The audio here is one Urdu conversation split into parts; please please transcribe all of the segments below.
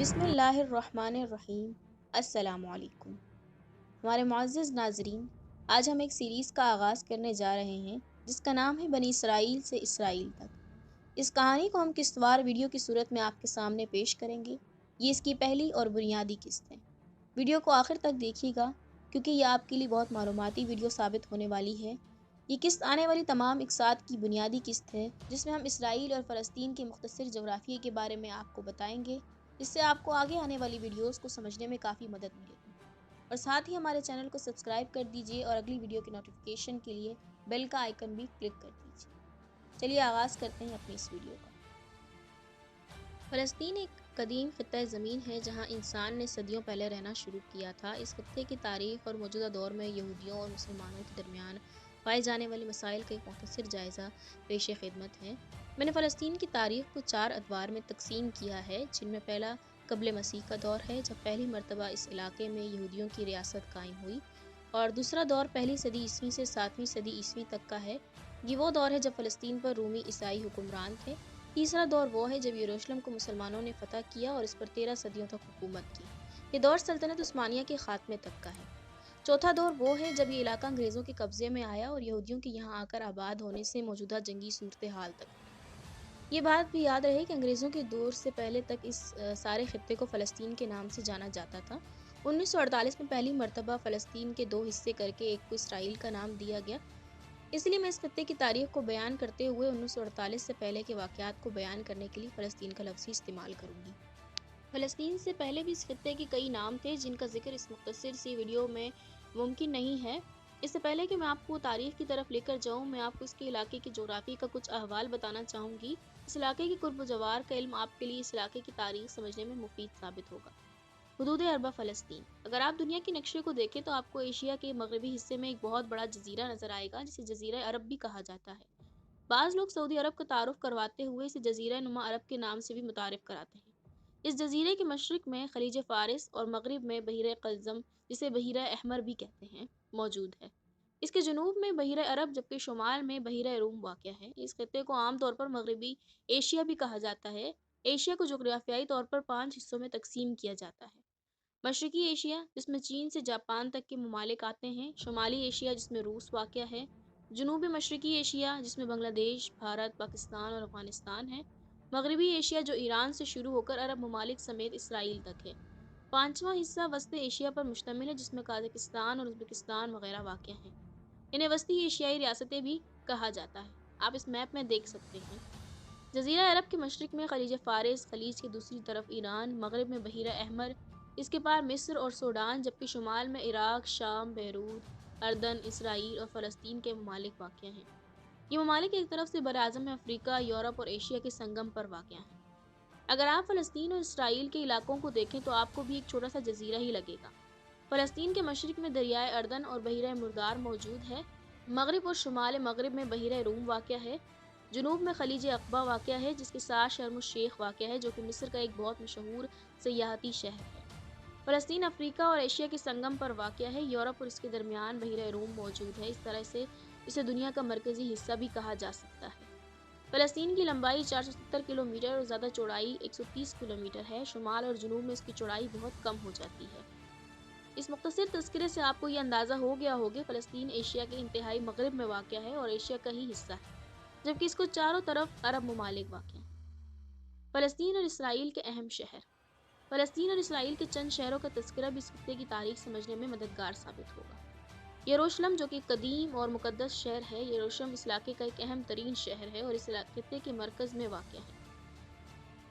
بسم اللہ الرحمن الرحیم۔ السلام علیکم ہمارے معزز ناظرین، آج ہم ایک سیریز کا آغاز کرنے جا رہے ہیں جس کا نام ہے بنی اسرائیل سے اسرائیل تک۔ اس کہانی کو ہم قسط وار ویڈیو کی صورت میں آپ کے سامنے پیش کریں گے۔ یہ اس کی پہلی اور بنیادی قسط ہے۔ ویڈیو کو آخر تک دیکھیے گا کیونکہ یہ آپ کے لیے بہت معلوماتی ویڈیو ثابت ہونے والی ہے۔ یہ قسط آنے والی تمام اقساط کی بنیادی قسط ہے جس میں ہم اسرائیل اور فلسطین کے مختصر جغرافیے کے بارے میں آپ کو بتائیں گے، جس سے آپ کو آگے آنے والی ویڈیوز کو سمجھنے میں کافی مدد ملے گی۔ اور ساتھ ہی ہمارے چینل کو سبسکرائب کر دیجئے اور اگلی ویڈیو کی نوٹیفیکیشن کے لیے بیل کا آئیکن بھی کلک کر دیجئے۔ چلیے آغاز کرتے ہیں اپنی اس ویڈیو کا۔ فلسطین ایک قدیم خطہ زمین ہے جہاں انسان نے صدیوں پہلے رہنا شروع کیا تھا۔ اس خطے کی تاریخ اور موجودہ دور میں یہودیوں اور مسلمانوں کے درمیان پائے جانے والے مسائل کا ایک مختصر جائزہ پیش خدمت ہے۔ میں نے فلسطین کی تاریخ کو 4 ادوار میں تقسیم کیا ہے، جن میں پہلا قبل مسیح کا دور ہے جب پہلی مرتبہ اس علاقے میں یہودیوں کی ریاست قائم ہوئی، اور دوسرا دور پہلی صدی عیسوی سے 7ویں صدی عیسوی تک کا ہے۔ یہ وہ دور ہے جب فلسطین پر رومی عیسائی حکمران تھے۔ تیسرا دور وہ ہے جب یروشلم کو مسلمانوں نے فتح کیا اور اس پر 13 صدیوں تک حکومت کی۔ یہ دور سلطنت عثمانیہ کے خاتمے تک کا ہے۔ چوتھا دور وہ ہے جب یہ علاقہ انگریزوں کے قبضے میں آیا اور یہودیوں کے یہاں آ کر آباد ہونے سے موجودہ جنگی صورتحال تک۔ یہ بات بھی یاد رہے کہ انگریزوں کے دور سے پہلے تک اس سارے خطے کو فلسطین کے نام سے جانا جاتا تھا۔ 1948 میں پہلی مرتبہ فلسطین کے 2 حصے کر کے ایک کو اسرائیل کا نام دیا گیا۔ اس لیے میں اس خطے کی تاریخ کو بیان کرتے ہوئے 1948 سے پہلے کے واقعات کو بیان کرنے کے لیے فلسطین کا لفظ ہی استعمال کروں گی۔ فلسطین سے پہلے بھی اس خطے کے کئی نام تھے جن کا ذکر اس مختصر سی ویڈیو میں ممکن نہیں ہے۔ اس سے پہلے کہ میں آپ کو تاریخ کی طرف لے کر جاؤں، میں آپ کو اس کے علاقے کے جغرافی کا کچھ احوال بتانا چاہوں گی۔ اس علاقے کے قرب و جوار کا علم آپ کے لیے اس علاقے کی تاریخ سمجھنے میں مفید ثابت ہوگا۔ حدود اربع فلسطین۔ اگر آپ دنیا کے نقشے کو دیکھیں تو آپ کو ایشیا کے مغربی حصے میں ایک بہت بڑا جزیرہ نظر آئے گا جسے جزیرہ عرب بھی کہا جاتا ہے۔ بعض لوگ سعودی عرب کا تعارف کرواتے ہوئے اسے جزیرہ نما عرب کے نام سے بھی متعارف کراتے ہیں۔ اس جزیرے کے مشرق میں خلیج فارس اور مغرب میں بحیرہ قلزم، جسے بحیرہ احمر بھی کہتے ہیں، موجود ہے۔ اس کے جنوب میں بحیرہ عرب جبکہ شمال میں بحیرہ روم واقع ہے۔ اس خطے کو عام طور پر مغربی ایشیا بھی کہا جاتا ہے۔ ایشیا کو جغرافیائی طور پر 5 حصوں میں تقسیم کیا جاتا ہے۔ مشرقی ایشیا جس میں چین سے جاپان تک کے ممالک آتے ہیں، شمالی ایشیا جس میں روس واقع ہے، جنوبی مشرقی ایشیا جس میں بنگلہ دیش، بھارت، پاکستان اور افغانستان ہے، مغربی ایشیا جو ایران سے شروع ہو کر عرب ممالک سمیت اسرائیل تک ہے، پانچواں حصہ وسط ایشیا پر مشتمل ہے جس میں قازقستان اور ازبکستان وغیرہ واقع ہیں۔ انہیں وسطی ایشیائی ریاستیں بھی کہا جاتا ہے۔ آپ اس میپ میں دیکھ سکتے ہیں۔ جزیرہ عرب کے مشرق میں خلیج فارس، خلیج کی دوسری طرف ایران، مغرب میں بحیرہ احمر، اس کے پار مصر اور سوڈان، جبکہ شمال میں عراق، شام، بیروت، اردن، اسرائیل اور فلسطین کے ممالک واقع ہیں۔ یہ ممالک ایک طرف سے براعظم افریقہ، یورپ اور ایشیا کے سنگم پر واقع ہیں۔ اگر آپ فلسطین اور اسرائیل کے علاقوں کو دیکھیں تو آپ کو بھی ایک چھوٹا سا جزیرہ ہی لگے گا۔ فلسطین کے مشرق میں دریائے اردن اور بحیرہ مردار موجود ہے۔ مغرب اور شمال مغرب میں بحیرہ روم واقع ہے۔ جنوب میں خلیج عقبہ واقع ہے جس کے ساتھ شرم الشیخ واقع ہے جو کہ مصر کا ایک بہت مشہور سیاحتی شہر ہے۔ فلسطین افریقہ اور ایشیا کے سنگم پر واقع ہے۔ یورپ اور اس کے درمیان بحیرہ روم موجود ہے۔ اس طرح سے اسے دنیا کا مرکزی حصہ بھی کہا جا سکتا ہے۔ فلسطین کی لمبائی 470 کلومیٹر اور زیادہ چوڑائی 130 کلومیٹر ہے۔ شمال اور جنوب میں اس کی چوڑائی بہت کم ہو جاتی ہے۔ اس مختصر تذکرے سے آپ کو یہ اندازہ ہو گیا ہوگا فلسطین ایشیا کے انتہائی مغرب میں واقع ہے اور ایشیا کا ہی حصہ ہے، جبکہ اس کو چاروں طرف عرب ممالک واقع ہیں۔ فلسطین اور اسرائیل کے اہم شہر۔ فلسطین اور اسرائیل کے چند شہروں کا تذکرہ بھی اس خطے کی تاریخ سمجھنے میں مددگار ثابت ہوگا۔ یروشلم جو کہ ایک قدیم اور مقدس شہر ہے۔ یروشلم اس علاقے کا ایک اہم ترین شہر ہے اور اس خطے کے مرکز میں واقع ہے۔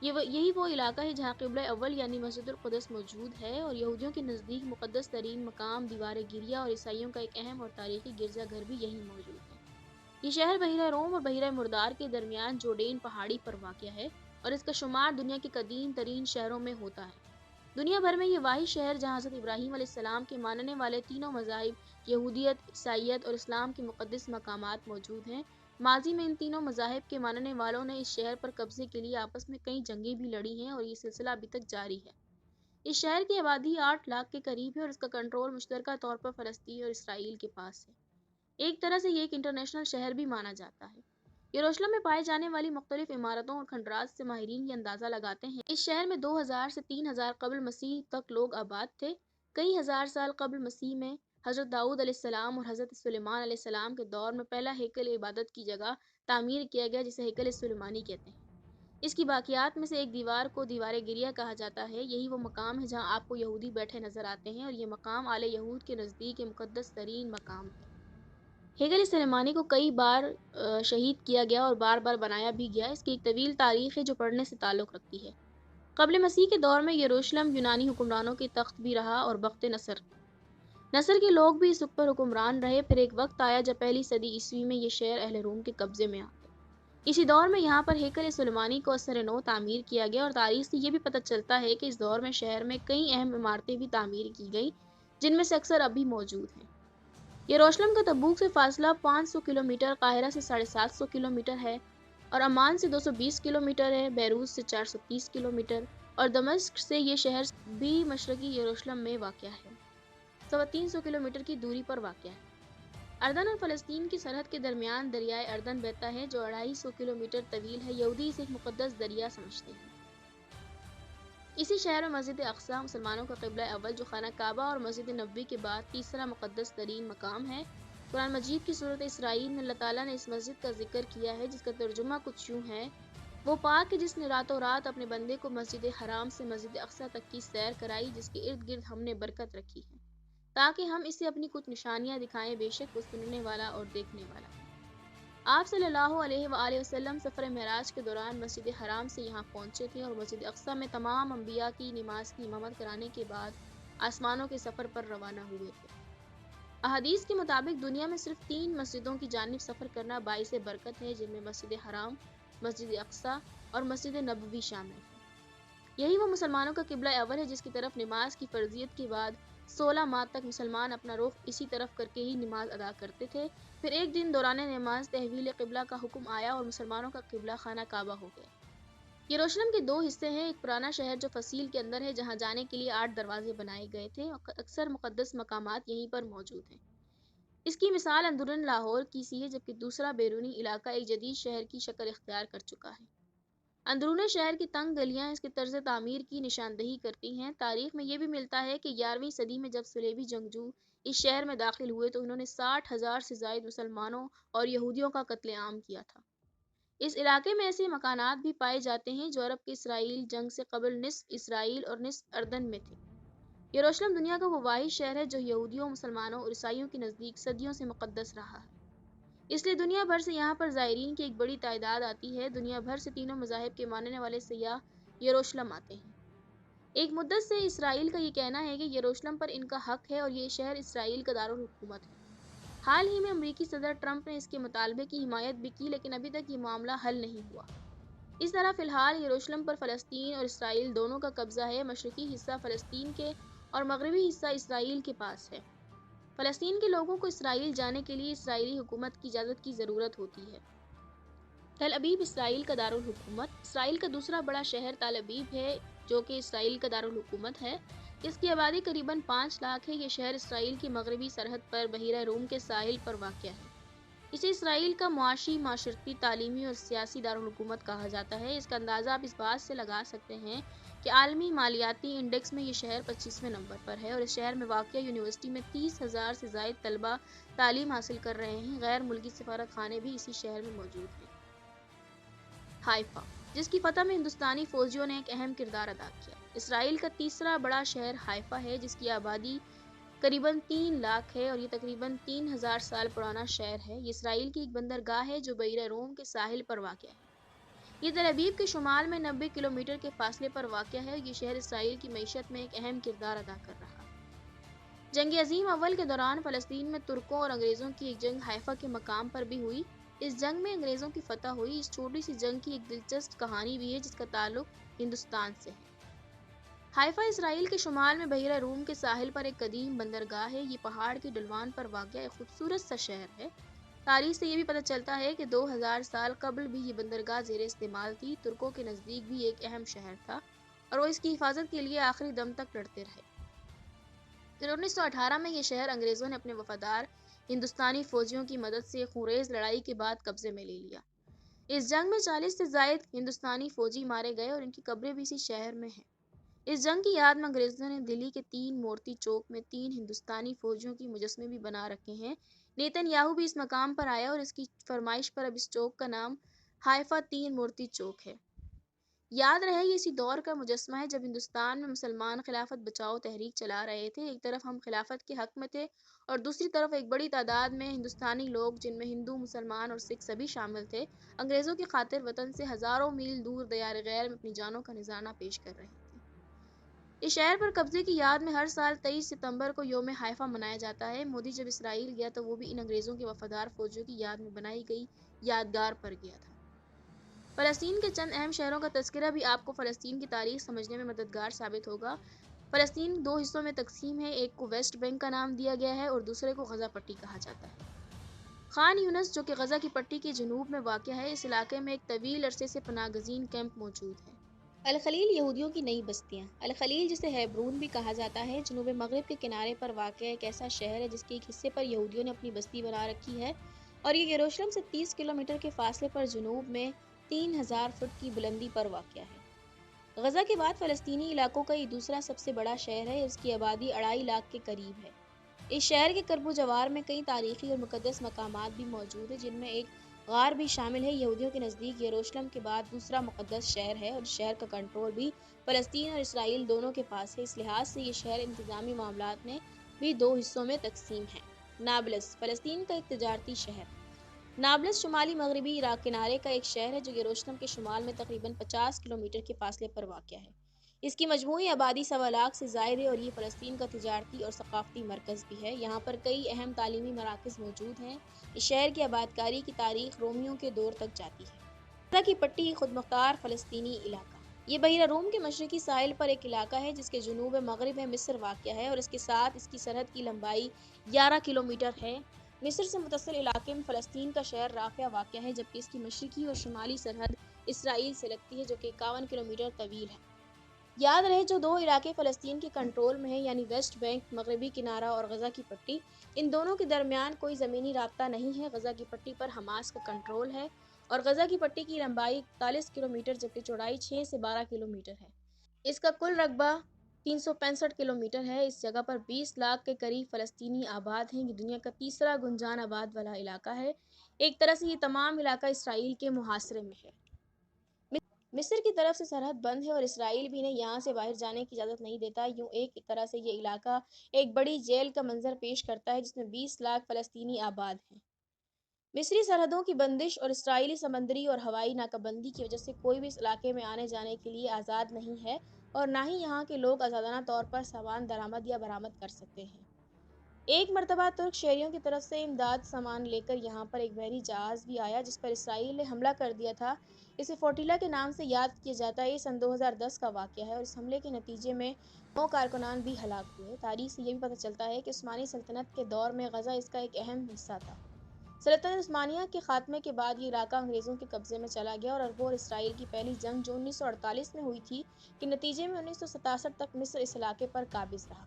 یہی وہ علاقہ ہے جہاں قبلہ اول یعنی مسجد القدس موجود ہے اور یہودیوں کے نزدیک مقدس ترین مقام دیوار گریہ اور عیسائیوں کا ایک اہم اور تاریخی گرجا گھر بھی یہی موجود ہے۔ یہ شہر بحیرہ روم اور بحیرہ مردار کے درمیان جورڈین پہاڑی پر واقع ہے اور اس کا شمار دنیا کے قدیم ترین شہروں میں ہوتا ہے۔ دنیا بھر میں یہ واحد شہر جہاں حضرت ابراہیم علیہ السلام کے ماننے والے تینوں مذاہب یہودیت، عیسائیت اور اسلام کے مقدس مقامات موجود ہیں۔ ماضی میں ان تینوں مذاہب کے ماننے والوں نے اس شہر پر قبضے کے لیے آپس میں کئی جنگیں بھی لڑی ہیں اور یہ سلسلہ ابھی تک جاری ہے۔ اس شہر کی آبادی 8 لاکھ کے قریب ہے اور اس کا کنٹرول مشترکہ طور پر فلسطین اور اسرائیل کے پاس ہے۔ ایک طرح سے یہ ایک انٹرنیشنل شہر بھی مانا جاتا ہے۔ یروشلم میں پائے جانے والی مختلف عمارتوں اور کھنڈرات سے ماہرین یہ اندازہ لگاتے ہیں اس شہر میں 2000 سے 3000 قبل مسیح تک لوگ آباد تھے۔ کئی ہزار سال قبل مسیح میں حضرت داؤد علیہ السلام اور حضرت سلیمان علیہ السلام کے دور میں پہلا ہیکل عبادت کی جگہ تعمیر کیا گیا جسے ہیکل سلیمانی کہتے ہیں۔ اس کی باقیات میں سے ایک دیوار کو دیوار گریہ کہا جاتا ہے۔ یہی وہ مقام ہے جہاں آپ کو یہودی بیٹھے نظر آتے ہیں اور یہ مقام آل یہود کے نزدیک مقدس ترین مقام ہے۔ ہیکل سلیمانی کو کئی بار شہید کیا گیا اور بار بار بنایا بھی گیا۔ اس کی ایک طویل تاریخ ہے جو پڑھنے سے تعلق رکھتی ہے۔ قبل مسیح کے دور میں یروشلم یونانی حکمرانوں کے تخت بھی رہا اور وقت نصر کے لوگ بھی اس پر حکمران رہے۔ پھر ایک وقت آیا جب پہلی صدی عیسوی میں یہ شہر اہل روم کے قبضے میں آ گیا۔ اسی دور میں یہاں پر ہیکل سلیمانی کو اثر نو تعمیر کیا گیا اور تاریخ سے یہ بھی پتہ چلتا ہے کہ اس دور میں شہر میں کئی اہم عمارتیں بھی تعمیر کی گئیں جن میں سے اکثر اب بھی موجود ہیں۔ یروشلم کا تبوک سے فاصلہ 500 کلومیٹر، قاہرہ سے 750 کلومیٹر ہے اور عمان سے 220 کلومیٹر ہے، بیروت سے 430 کلومیٹر اور دمشق سے یہ شہر بھی مشرقی یروشلم میں واقع ہے۔ 350 کلومیٹر کی دوری پر واقع ہے۔ اردن اور فلسطین کی سرحد کے درمیان دریائے اردن بہتا ہے جو 250 کلومیٹر طویل ہے۔ یہودی اسے ایک مقدس دریا سمجھتے ہیں۔ اسی شہر میں مسجد اقصی مسلمانوں کا قبلہ اول جو خانہ کعبہ اور مسجد نبوی کے بعد تیسرا مقدس ترین مقام ہے۔ قرآن مجید کی سورۃ اسرائیل میں اللہ تعالیٰ نے اس مسجد کا ذکر کیا ہے جس کا ترجمہ کچھ یوں ہے: وہ پاک ہے جس نے راتوں رات اپنے بندے کو مسجد حرام سے مسجد اقصی تک کی سیر کرائی جس کے ارد گرد ہم نے برکت رکھی ہے تاکہ ہم اسے اپنی کچھ نشانیاں دکھائیں، بے شک وہ سننے والا اور دیکھنے والا ہے۔ آپ صلی اللہ علیہ وآلہ وسلم سفر معراج کے دوران مسجد حرام سے یہاں پہنچے تھے اور مسجد اقصی میں تمام انبیاء کی نماز کی امامت کرانے کے بعد آسمانوں کے سفر پر روانہ ہوئے تھے۔ احادیث کے مطابق دنیا میں صرف 3 مسجدوں کی جانب سفر کرنا باعث برکت ہے جن میں مسجد حرام، مسجد اقصی اور مسجد نبوی شامل ہے۔ یہی وہ مسلمانوں کا قبلہ اول ہے جس کی طرف نماز کی فرضیت کے بعد 16 ماہ تک مسلمان اپنا رخ اسی طرف کر کے ہی نماز ادا کرتے تھے۔ پھر ایک دن دوران نماز تحویل قبلہ کا حکم آیا اور مسلمانوں کا قبلہ خانہ کعبہ ہو گیا۔ یروشلم کے 2 حصے ہیں، ایک پرانا شہر جو فصیل کے اندر ہے جہاں جانے کے لیے 8 دروازے بنائے گئے تھے اور اکثر مقدس مقامات یہیں پر موجود ہیں۔ اس کی مثال اندرون لاہور کی سی ہے جبکہ دوسرا بیرونی علاقہ ایک جدید شہر کی شکل اختیار کر چکا ہے۔ اندرون شہر کی تنگ گلیاں اس کے طرز تعمیر کی نشاندہی کرتی ہیں۔ تاریخ میں یہ بھی ملتا ہے کہ 11ویں صدی میں جب صلیبی جنگجو اس شہر میں داخل ہوئے تو انہوں نے 60,000 سے زائد مسلمانوں اور یہودیوں کا قتل عام کیا تھا۔ اس علاقے میں ایسے مکانات بھی پائے جاتے ہیں جو عرب کے اسرائیل جنگ سے قبل نصف اسرائیل اور نصف اردن میں تھے۔ یروشلم دنیا کا وہ واحد شہر ہے جو یہودیوں، مسلمانوں اور عیسائیوں کے نزدیک صدیوں سے مقدس رہا ہے۔ اس لیے دنیا بھر سے یہاں پر زائرین کی ایک بڑی تعداد آتی ہے۔ دنیا بھر سے تینوں مذاہب کے ماننے والے سیاح یروشلم آتے ہیں۔ ایک مدت سے اسرائیل کا یہ کہنا ہے کہ یروشلم پر ان کا حق ہے اور یہ شہر اسرائیل کا دارالحکومت ہے۔ حال ہی میں امریکی صدر ٹرمپ نے اس کے مطالبے کی حمایت بھی کی لیکن ابھی تک یہ معاملہ حل نہیں ہوا۔ اس طرح فی الحال یروشلم پر فلسطین اور اسرائیل دونوں کا قبضہ ہے۔ مشرقی حصہ فلسطین کے اور مغربی حصہ اسرائیل کے پاس ہے۔ فلسطین کے لوگوں کو اسرائیل جانے کے لیے اسرائیلی حکومت کی اجازت کی ضرورت ہوتی ہے۔ تل ابیب اسرائیل کا دارالحکومت۔ اسرائیل کا دوسرا بڑا شہر تل ابیب ہے جو کہ اسرائیل کا دارالحکومت ہے۔ اس کی آبادی قریباً 5 لاکھ ہے۔ یہ شہر اسرائیل کی مغربی سرحد پر بحیرہ روم کے ساحل پر واقع ہے۔ اسے اسرائیل کا معاشی، معاشرتی، تعلیمی اور سیاسی دارالحکومت کہا جاتا ہے۔ اس کا اندازہ آپ اس بات سے لگا سکتے ہیں کہ عالمی مالیاتی انڈیکس میں یہ شہر 25ویں نمبر پر ہے اور اس شہر میں واقع یونیورسٹی میں 30,000 سے زائد طلبہ تعلیم حاصل کر رہے ہیں۔ غیر ملکی سفارت خانے بھی اسی شہر میں موجود ہیں۔ حائفہ، جس کی فتح میں ہندوستانی فوجیوں نے ایک اہم کردار ادا کیا۔ اسرائیل کا تیسرا بڑا شہر حائفہ ہے جس کی آبادی قریباً 3 لاکھ ہے اور یہ تقریباً 3000 سال پرانا شہر ہے۔ یہ اسرائیل کی ایک بندرگاہ ہے جو بحیرہ روم کے ساحل پر واقع ہے۔ یہ تل ابیب کے شمال میں 90 کلومیٹر کے فاصلے پر واقع ہے۔ یہ شہر اسرائیل کی معیشت میں ایک اہم کردار ادا کر رہا ہے۔ جنگ عظیم اول کے دوران فلسطین میں ترکوں اور انگریزوں کی ایک جنگ حائفہ کے مقام پر بھی ہوئی۔ اس جنگ میں انگریزوں کی فتح ہوئی۔ اس چھوٹی سی جنگ کی ایک دلچسپ کہانی بھی ہے جس کا تعلق ہندوستان سے ہے۔ حائفہ اسرائیل کے شمال میں بحیرہ روم کے ساحل پر ایک قدیم بندرگاہ ہے۔ یہ پہاڑ کے ڈھلوان پر واقع ایک خوبصورت سا شہر ہے۔ تاریخ سے یہ بھی پتہ چلتا ہے کہ 2000 سال قبل بھی یہ بندرگاہ زیر استعمال تھی۔ ترکوں کے نزدیک بھی ایک اہم شہر تھا اور وہ اس کی حفاظت کے لیے آخری دم تک لڑتے رہے۔ پھر 1918 میں یہ شہر انگریزوں نے اپنے وفادار ہندوستانی فوجیوں کی مدد سے خونریز لڑائی کے بعد قبضے میں لے لیا۔ اس جنگ میں 40 سے زائد ہندوستانی فوجی مارے گئے اور ان کی قبریں بھی اسی شہر میں ہیں۔ اس جنگ کی یاد میں انگریزوں نے دلی کے 3 مورتی چوک میں 3 ہندوستانی فوجیوں کی مجسمے بھی بنا رکھے ہیں۔ نیتن یاہو بھی اس مقام پر آیا اور اس کی فرمائش پر اب اس چوک کا نام حائفہ 3 مورتی چوک ہے۔ یاد رہے یہ اسی دور کا مجسمہ ہے جب ہندوستان میں مسلمان خلافت بچاؤ تحریک چلا رہے تھے۔ ایک طرف ہم خلافت کے حق میں تھے اور دوسری طرف ایک بڑی تعداد میں ہندوستانی لوگ جن میں ہندو، مسلمان اور سکھ سبھی شامل تھے، انگریزوں کی خاطر وطن سے ہزاروں میل دور دیار غیر میں اپنی جانوں کا نذرانہ پیش کر رہے تھے۔ اس شہر پر قبضے کی یاد میں ہر سال 23 ستمبر کو یوم حائفہ منایا جاتا ہے۔ مودی جب اسرائیل گیا تو وہ بھی ان انگریزوں کے وفادار فوجیوں کی یاد میں بنائی گئی یادگار پر گیا تھا۔ فلسطین کے چند اہم شہروں کا تذکرہ بھی آپ کو فلسطین کی تاریخ سمجھنے میں مددگار ثابت ہوگا۔ فلسطین 2 حصوں میں تقسیم ہے، ایک کو ویسٹ بینک کا نام دیا گیا ہے اور دوسرے کو غزہ پٹی کہا جاتا ہے۔ خان یونس جو کہ غزہ کی پٹی کے جنوب میں واقع ہے، اس علاقے میں ایک طویل عرصے سے پناہ گزین کیمپ موجود ہے۔ الخلیل یہودیوں کی نئی بستیاں۔ الخلیل جسے ہیبرون بھی کہا جاتا ہے، جنوب مغرب کے کنارے پر واقع ایک ایسا شہر ہے جس کے ایک حصے پر یہودیوں نے اپنی بستی بنا رکھی ہے اور یہ یروشلم سے 30 کلومیٹر کے فاصلے پر جنوب میں 3000 فٹ کی بلندی پر واقع ہے۔ غزہ کے بعد فلسطینی علاقوں کا یہ دوسرا سب سے بڑا شہر ہے، اس کی آبادی 2.5 لاکھ کے قریب ہے۔ اس شہر کے قرب و جوار میں کئی تاریخی اور مقدس مقامات بھی موجود ہیں جن میں ایک غار بھی شامل ہے۔ یہودیوں کے نزدیک یروشلم کے بعد دوسرا مقدس شہر ہے اور اس شہر کا کنٹرول بھی فلسطین اور اسرائیل دونوں کے پاس ہے۔ اس لحاظ سے یہ شہر انتظامی معاملات میں بھی 2 حصوں میں تقسیم ہے۔ نابلس، فلسطین کا ایک تجارتی شہر۔ نابلس شمالی مغربی عراق کنارے کا ایک شہر ہے جو یروشلم کے شمال میں تقریباً 50 کلومیٹر کے فاصلے پر واقع ہے۔ اس کی مجموعی آبادی 1.25 لاکھ سے زائد ہے اور یہ فلسطین کا تجارتی اور ثقافتی مرکز بھی ہے۔ یہاں پر کئی اہم تعلیمی مراکز موجود ہیں۔ اس شہر کی آبادکاری کی تاریخ رومیوں کے دور تک جاتی ہے۔ غزہ کی پٹی خود مختار فلسطینی علاقہ۔ یہ بحیرہ روم کے مشرقی ساحل پر ایک علاقہ ہے جس کے جنوب مغرب میں مصر واقع ہے اور اس کے ساتھ اس کی سرحد کی لمبائی 11 کلومیٹر ہے۔ مصر سے متصل علاقے میں فلسطین کا شہر رافع واقع ہے جبکہ اس کی مشرقی اور شمالی سرحد اسرائیل سے لگتی ہے جو کہ 51 کلومیٹر طویل ہے۔ یاد رہے جو 2 علاقے فلسطین کے کنٹرول میں ہیں یعنی ویسٹ بینک مغربی کنارہ اور غزہ کی پٹی، ان دونوں کے درمیان کوئی زمینی رابطہ نہیں ہے۔ غزہ کی پٹی پر حماس کا کنٹرول ہے اور غزہ کی پٹی کی لمبائی 41 کلومیٹر جبکہ چوڑائی 6 سے 12 کلومیٹر ہے۔ اس کا کل رقبہ 365 کلومیٹر ہے۔ اس جگہ پر 20 لاکھ کے قریب فلسطینی آباد ہیں۔ یہ دنیا کا تیسرا گنجان آباد والا علاقہ ہے۔ ایک طرح سے یہ تمام علاقہ اسرائیل کے محاصرے میں ہے۔ مصر کی طرف سے سرحد بند ہے اور اسرائیل بھی انہیں یہاں سے باہر جانے کی اجازت نہیں دیتا۔ یوں ایک طرح سے یہ علاقہ ایک بڑی جیل کا منظر پیش کرتا ہے جس میں 20 لاکھ فلسطینی آباد ہیں۔ مصری سرحدوں کی بندش اور اسرائیلی سمندری اور ہوائی ناکہ بندی کی وجہ سے کوئی بھی اس علاقے میں آنے جانے کے لیے آزاد نہیں ہے اور نہ ہی یہاں کے لوگ آزادانہ طور پر سامان درآمد یا برآمد کر سکتے ہیں۔ ایک مرتبہ ترک شہریوں کی طرف سے امداد سامان لے کر یہاں پر ایک بحری جہاز بھی آیا جس پر اسرائیل نے حملہ کر دیا تھا۔ اسے فوٹیلا کے نام سے یاد کیا جاتا ہے۔ یہ سن 2010 کا واقعہ ہے اور اس حملے کے نتیجے میں 9 کارکنان بھی ہلاک ہوئے۔ تاریخ سے یہ بھی پتہ چلتا ہے کہ عثمانی سلطنت کے دور میں غزہ اس کا ایک اہم حصہ تھا۔ سلطنت عثمانیہ کے خاتمے کے بعد یہ علاقہ انگریزوں کے قبضے میں چلا گیا اور عربوں اور اسرائیل کی پہلی جنگ جو 1948 میں ہوئی تھی کے نتیجے میں 1967 تک مصر اس علاقے پر قابض رہا۔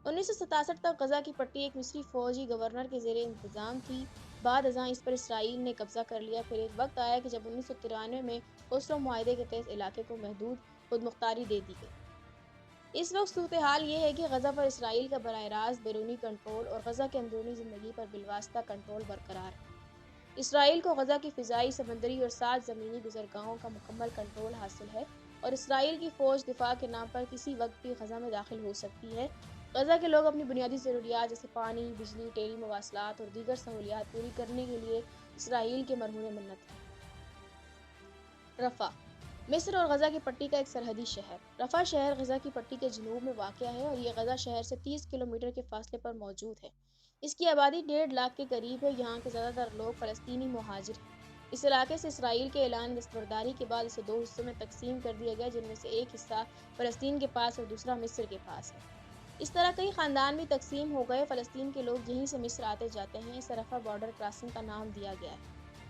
1967 تک غزہ کی پٹی ایک مصری فوجی گورنر کے زیر انتظام تھی۔ بعد ازاں اس پر اسرائیل نے قبضہ کر لیا۔ پھر ایک وقت آیا کہ جب 1993 میں اوسلو معاہدے کے تحت علاقے کو محدود خود مختاری دے دی گئی۔ اس وقت صورتحال یہ ہے کہ غزہ پر اسرائیل کا براہ راست بیرونی کنٹرول اور غزہ کے اندرونی زندگی پر بالواسطہ کنٹرول برقرار ہے۔ اسرائیل کو غزہ کی فضائی، سمندری اور 7 زمینی گزرگاہوں کا مکمل کنٹرول حاصل ہے اور اسرائیل کی فوج دفاع کے نام پر کسی وقت بھی غزہ میں داخل ہو سکتی ہے۔ غزہ کے لوگ اپنی بنیادی ضروریات جیسے پانی، بجلی، ٹیلی مواصلات اور دیگر سہولیات پوری کرنے کے لیے اسرائیل کے مرہون منت ہیں۔ رفح، مصر اور غزہ کی پٹی کا ایک سرحدی شہر۔ رفح شہر غزہ کی پٹی کے جنوب میں واقع ہے اور یہ غزہ شہر سے 30 کلومیٹر کے فاصلے پر موجود ہے۔ اس کی آبادی 1.5 لاکھ کے قریب ہے۔ یہاں کے زیادہ تر لوگ فلسطینی مہاجر ہیں۔ اس علاقے سے اسرائیل کے اعلان دستبرداری کے بعد اسے 2 حصوں میں تقسیم کر دیا گیا جن میں سے ایک حصہ فلسطین کے پاس اور دوسرا مصر کے پاس ہے۔ اس طرح کئی خاندان بھی تقسیم ہو گئے۔ فلسطین کے لوگ یہیں سے مصر آتے جاتے ہیں۔ اسے رفح بارڈر کراسنگ کا نام دیا گیا ہے۔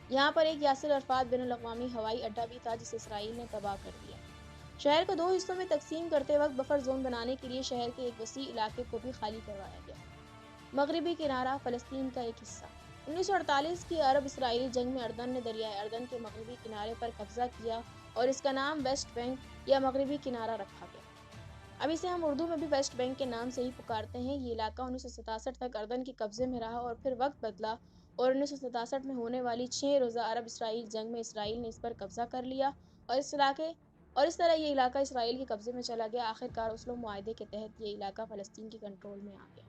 یہاں پر ایک یاسر عرفات بین الاقوامی ہوائی اڈہ بھی تھا جسے اسرائیل نے تباہ کر دیا۔ شہر کو 2 حصوں میں تقسیم کرتے وقت بفر زون بنانے کے لیے شہر کے ایک وسیع علاقے کو بھی خالی کروایا گیا۔ مغربی کنارہ، فلسطین کا ایک حصہ۔ 1948 کی عرب اسرائیلی جنگ میں اردن نے دریائے اردن کے مغربی کنارے پر قبضہ کیا اور اس کا نام ویسٹ بینک یا مغربی کنارہ رکھا گیا۔ اب اسے ہم اردو میں بھی ویسٹ بینک کے نام سے ہی پکارتے ہیں۔ یہ علاقہ 1967 تک اردن کے قبضے میں رہا اور پھر وقت بدلا اور 1967 میں ہونے والی 6 روزہ عرب اسرائیل جنگ میں اسرائیل نے اس پر قبضہ کر لیا اور اس طرح یہ علاقہ اسرائیل کے قبضے میں چلا گیا۔ آخر کار اوسلو معاہدے کے تحت یہ علاقہ فلسطین کے کنٹرول میں آ گیا۔